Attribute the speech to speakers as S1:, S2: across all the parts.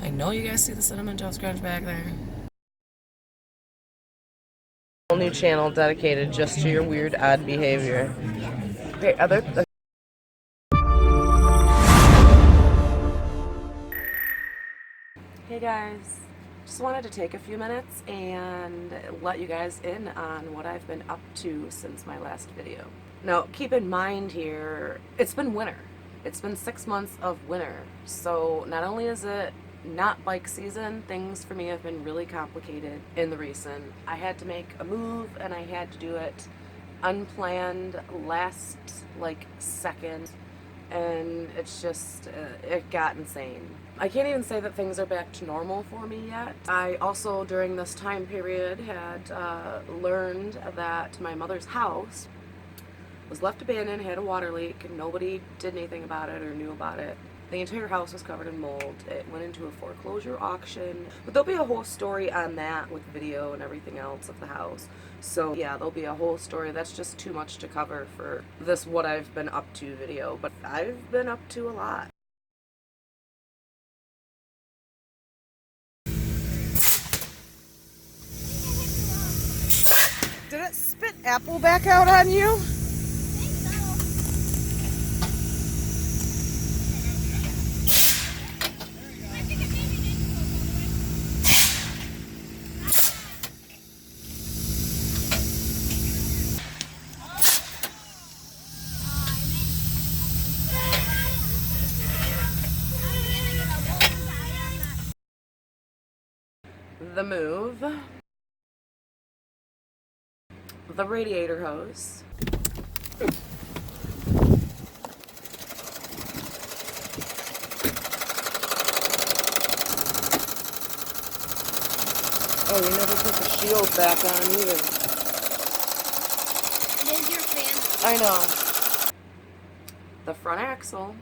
S1: I know you guys see the Cinnamon Toast Crunch back there. Whole new channel dedicated just to your weird, odd behavior. Okay, Hey guys, just wanted to take a few minutes and let you guys in on what I've been up to since my last video. Now, keep in mind here, it's been winter. It's been 6 months of winter. So not only is it not bike season, things for me have been really complicated in the recent. I had to make a move and I had to do it unplanned, last second, and it's just it got insane. I can't even say that things are back to normal for me yet. I also during this time period had learned that my mother's house was left abandoned, had a water leak, and nobody did anything about it or knew about it. The entire house was covered in mold. It went into a foreclosure auction. But there'll be a whole story on that with video and everything else of the house. So yeah, there'll be a whole story. That's just too much to cover for this what I've been up to video. But I've been up to a lot. Did it spit apple back out on you? The move, the radiator hose, oh, we never put the shield back on either.
S2: It is your fan.
S1: I know. The front axle.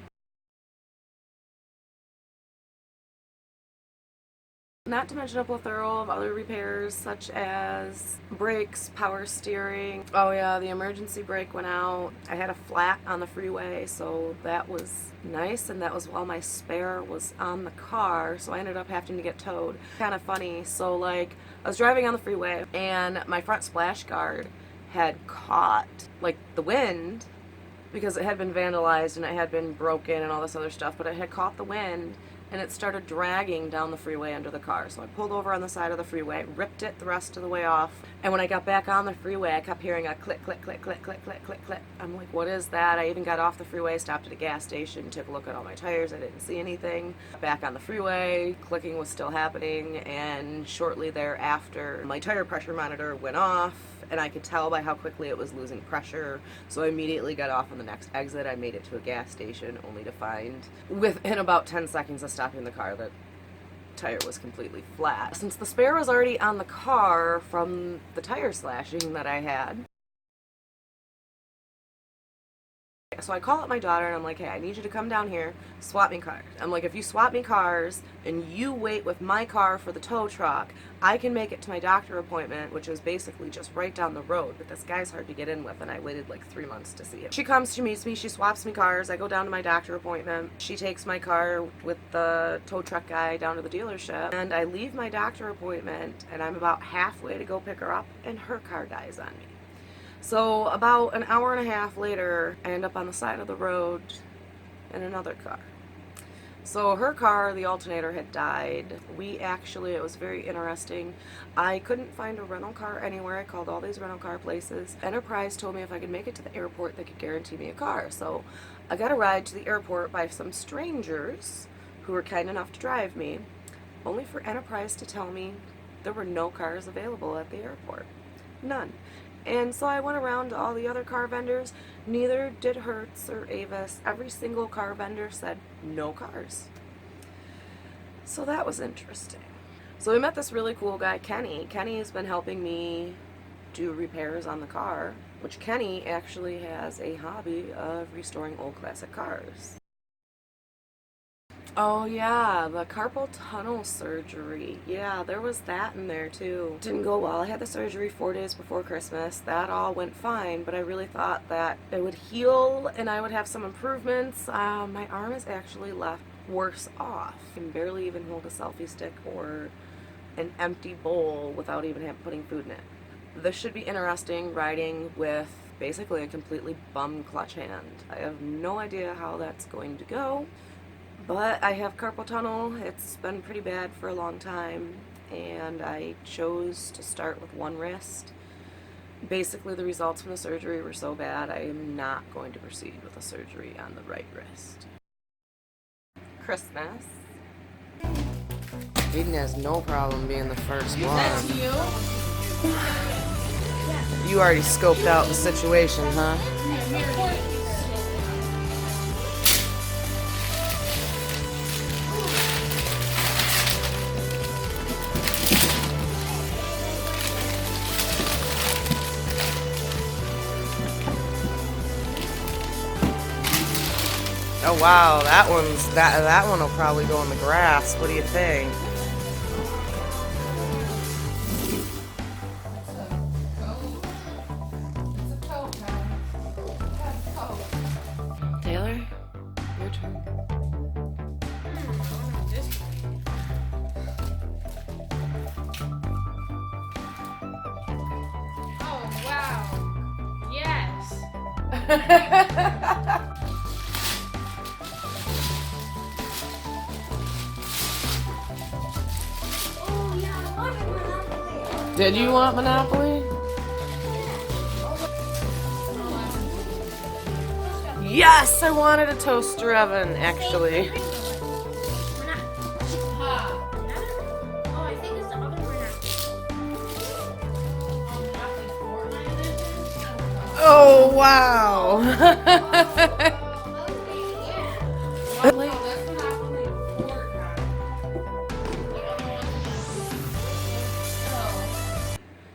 S1: Not to mention a plethora of other repairs such as brakes, power steering. Oh yeah, the emergency brake went out. I had a flat on the freeway, so that was nice, and that was while my spare was on the car, so I ended up having to get towed. Kind of funny, so I was driving on the freeway and my front splash guard had caught the wind because it had been vandalized and it had been broken and all this other stuff, but it had caught the wind and it started dragging down the freeway under the car. So I pulled over on the side of the freeway, ripped it the rest of the way off, and when I got back on the freeway, I kept hearing a click, click, click, click, click, click, click, click. I'm like, what is that? I even got off the freeway, stopped at a gas station, took a look at all my tires. I didn't see anything. Back on the freeway, clicking was still happening, and shortly thereafter, my tire pressure monitor went off, and I could tell by how quickly it was losing pressure, so I immediately got off on the next exit. I made it to a gas station, only to find, within about 10 seconds of stopping the car, that tire was completely flat. Since the spare was already on the car from the tire slashing that I had, so I call up my daughter and I'm like, hey, I need you to come down here, swap me cars. I'm like, if you swap me cars and you wait with my car for the tow truck, I can make it to my doctor appointment, which is basically just right down the road, but this guy's hard to get in with, and I waited 3 months to see him. She comes, she meets me, she swaps me cars, I go down to my doctor appointment, she takes my car with the tow truck guy down to the dealership, and I leave my doctor appointment, and I'm about halfway to go pick her up, and her car dies on me. So about an hour and a half later, I end up on the side of the road in another car. So her car, the alternator had died. It was very interesting. I couldn't find a rental car anywhere. I called all these rental car places. Enterprise told me if I could make it to the airport, they could guarantee me a car. So I got a ride to the airport by some strangers who were kind enough to drive me, only for Enterprise to tell me there were no cars available at the airport. None. And so I went around to all the other car vendors. Neither did Hertz or Avis. Every single car vendor said no cars. So that was interesting. So we met this really cool guy, Kenny. Kenny has been helping me do repairs on the car, which Kenny actually has a hobby of restoring old classic cars. Oh yeah, the carpal tunnel surgery. Yeah, there was that in there too. Didn't go well. I had the surgery 4 days before Christmas. That all went fine, but I really thought that it would heal and I would have some improvements. My arm is actually left worse off. I can barely even hold a selfie stick or an empty bowl without even putting food in it. This should be interesting, riding with basically a completely bum clutch hand. I have no idea how that's going to go, but I have carpal tunnel. It's been pretty bad for a long time, and I chose to start with one wrist. Basically, the results from the surgery were so bad, I am not going to proceed with the surgery on the right wrist. Christmas. Eden has no problem being the first one.
S2: That's you?
S1: You already scoped out the situation, huh? Oh wow, that one will probably go in the grass. What do you think? Taylor, your turn.
S2: Oh wow. Yes.
S1: Did you want Monopoly? Yes, I wanted a toaster oven, actually. Oh, wow.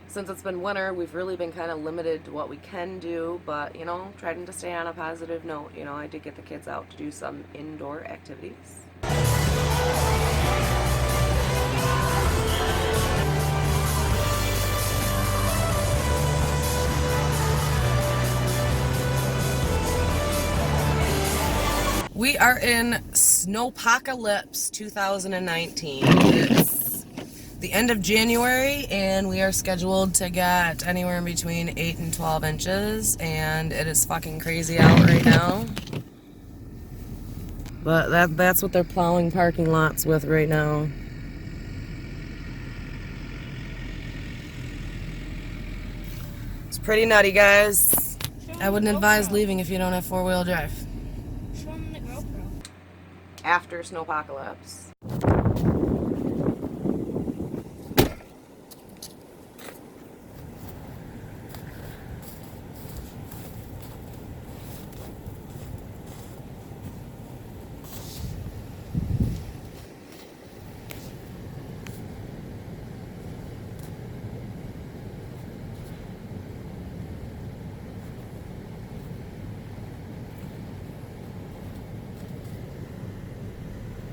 S1: Since it's been winter, we've really been kind of limited to what we can do, but, you know, trying to stay on a positive note. You know, I did get the kids out to do some indoor activities. We are in Snowpocalypse 2019. It's the end of January, and we are scheduled to get anywhere in between 8 and 12 inches, and it is fucking crazy out right now. But that's what they're plowing parking lots with right now. It's pretty nutty, guys. I wouldn't advise leaving if you don't have four-wheel drive.
S3: Show them the GoPro.
S1: After Snowpocalypse.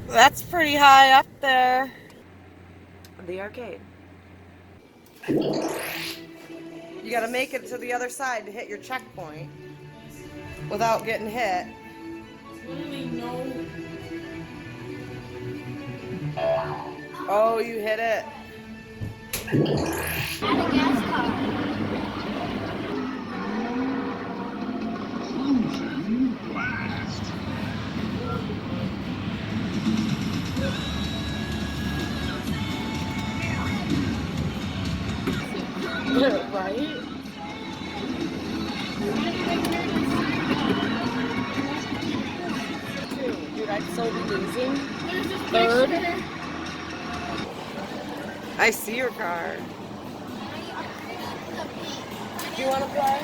S1: That's pretty high up there. The arcade. You gotta make it to the other side to hit your checkpoint without getting hit.
S2: Literally no.
S1: Oh, you hit it.
S3: Add a gas car.
S1: Right? Dude, I'd so be losing. Third. I see your car. Do you want to play?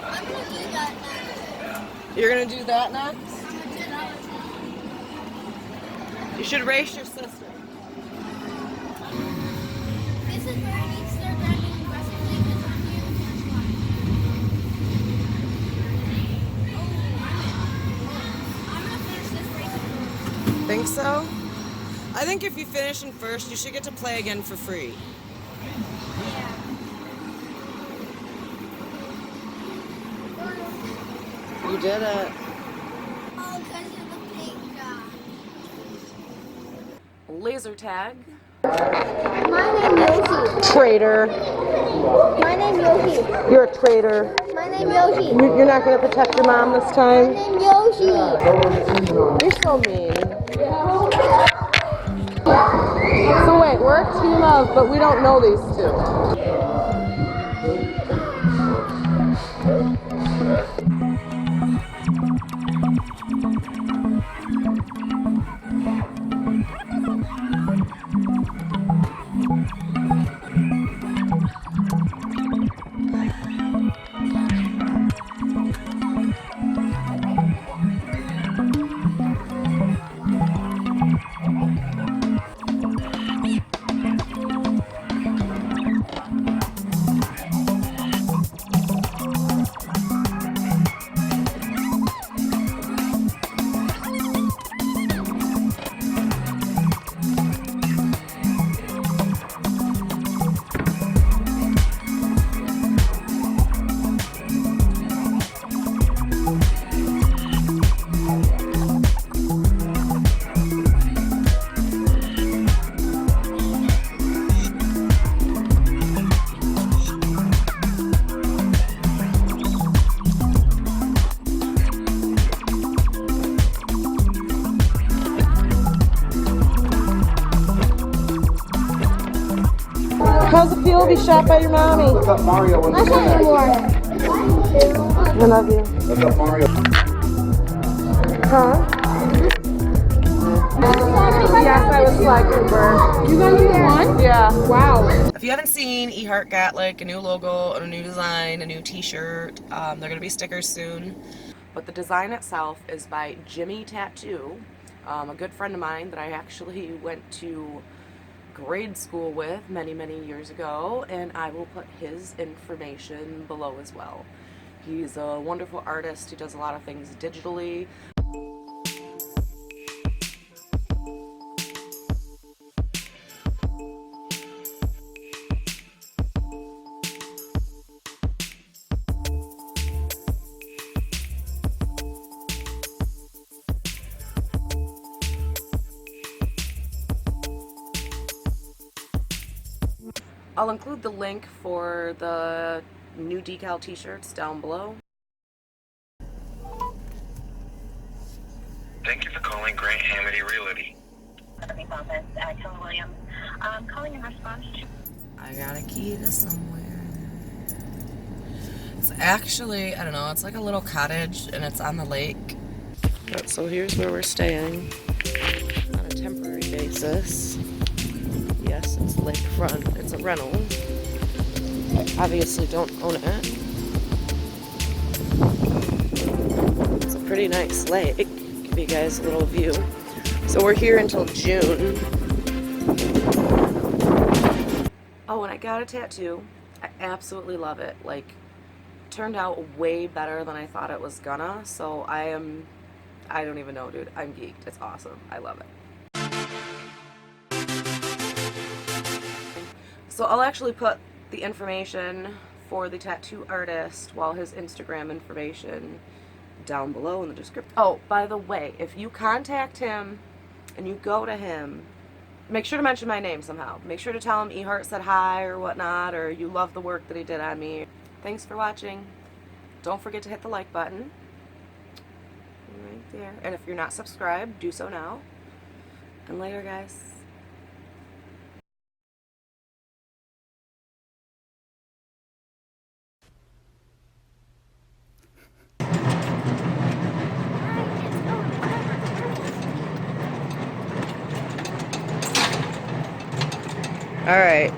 S3: I'm gonna do that next.
S1: You're gonna do that next?
S3: I'm gonna do that.
S1: You should race your sister.
S3: This is where I need to start driving aggressively because I'm near the finish line. I'm gonna finish this race.
S1: Think so? I think if you finish in first, you should get to play again for free.
S3: Yeah.
S1: You did it.
S3: Oh, because of the paint job.
S1: laser tag.
S3: My name Yoshi.
S1: Traitor.
S3: My name Yoshi.
S1: You're a traitor.
S3: My name Yoshi.
S1: You're not going to protect your mom this
S3: My
S1: time?
S3: name Yoshi.
S1: You're so mean. So wait, we're a team of, but we don't know these two. How's it feel to be shot by your mommy?
S3: I can't anymore.
S1: I love you. Huh? Yes, I was flag Uber.
S2: You guys won?
S1: Yeah.
S2: Wow.
S1: If you haven't seen, Ehart got like a new logo, a new design, a new t-shirt. They're going to be stickers soon. But the design itself is by Jimmy Tattoo, a good friend of mine that I actually went to grade school with many years ago, and I will put his information below as well. He's a wonderful artist. He does a lot of things digitally. I'll include the link for the new decal t-shirts down below.
S4: Thank you for calling Grant Hamity Realty.
S5: Office at Keller Williams. Calling in response to.
S1: I got a key to somewhere. It's actually, I don't know, it's like a little cottage and it's on the lake. So here's where we're staying on a temporary basis. Yes, it's lakefront. It's a rental. I obviously don't own it. It's a pretty nice lake. Give you guys a little view. So we're here until June. Oh, and I got a tattoo. I absolutely love it. Like, turned out way better than I thought it was gonna. So I don't even know, dude. I'm geeked. It's awesome. I love it. So I'll actually put the information for the tattoo artist, while his Instagram information down below in the description. Oh, by the way, if you contact him and you go to him, make sure to mention my name somehow. Make sure to tell him Ehart said hi or whatnot, or you love the work that he did on me. Thanks for watching. Don't forget to hit the like button right there. And if you're not subscribed, do so now. And later, guys. All right.